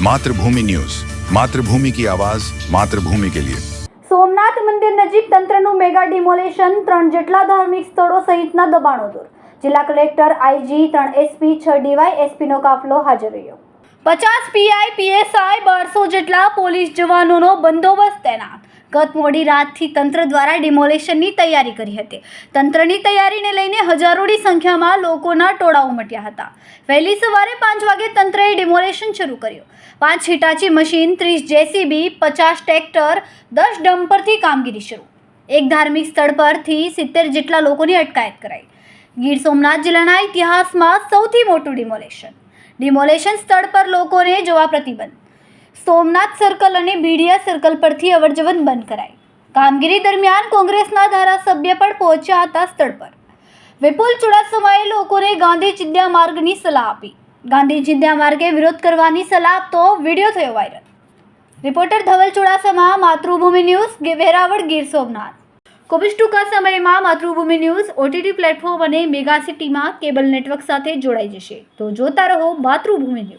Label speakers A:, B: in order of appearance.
A: मातृभूमि न्यूज, मातृभूमि की आवाज, मातृभूमि के लिए।
B: સોમનાથ મંદિર નજીક તંત્રનું મેગા ડિમોલેશન, 3 જેટલા ધાર્મિક સ્થળો સહિતના દબાણો દૂર. જિલ્લા કલેક્ટર, આઈજી, 3 એસપી, 6 ડીવાયએસપીનો કાફલો હાજર રહ્યો. 50 પીઆઈ, પીએસઆઈ, 1200 જેટલા પોલીસ જવાનોનો બંદોબસ્ત તૈનાત. ગત મોડી રાતથી તંત્ર દ્વારા ડિમોલેશનની તૈયારી કરી હતી. તંત્રની તૈયારીને લઈને હજારોની સંખ્યામાં લોકોના ટોળા ઉમટ્યા હતા. વહેલી સવારે 5 વાગે તંત્રએ ડિમોલેશન શરૂ કર્યું. 5 હિટાચી મશીન, 30 જેસીબી, 50 ટ્રેક્ટર, 10 ડમ્પરથી કામગીરી શરૂ. એક ધાર્મિક સ્થળ પરથી 70 જેટલા લોકોની અટકાયત કરાઈ. ગીર સોમનાથ જિલ્લાના ઇતિહાસમાં સૌથી મોટું ડિમોલેશન સ્થળ પર લોકોને જવા પ્રતિબંધ. સોમનાથ સર્કલ અને બીડિયા સર્કલ પરથી અવરજવર બંધ કરાઈ. કામગીરી દરમિયાન કોંગ્રેસના ધારાસભ્ય પણ પહોંચ્યા હતા સ્થળ પર. વિપુલ ચુડાસમાએ લોકોને ગાંધી ચિંધ્યા માર્ગની સલાહ આપી. ગાંધી ચિંધ્યા માર્ગે વિરોધ કરવાની સલાહ આપતો વિડીયો થયો viral. Reporter Dhaval Chudasama, Matrubhumi news, Veraval, Gir Somnath. ખૂબ જ ટૂંકા સમયમાં માતૃભૂમિ ન્યૂઝ ઓટીટી પ્લેટફોર્મ અને મેગા સિટીમાં કેબલ નેટવર્ક સાથે જોડાઈ જશે. તો જોતા રહો માતૃભૂમિ ન્યૂઝ.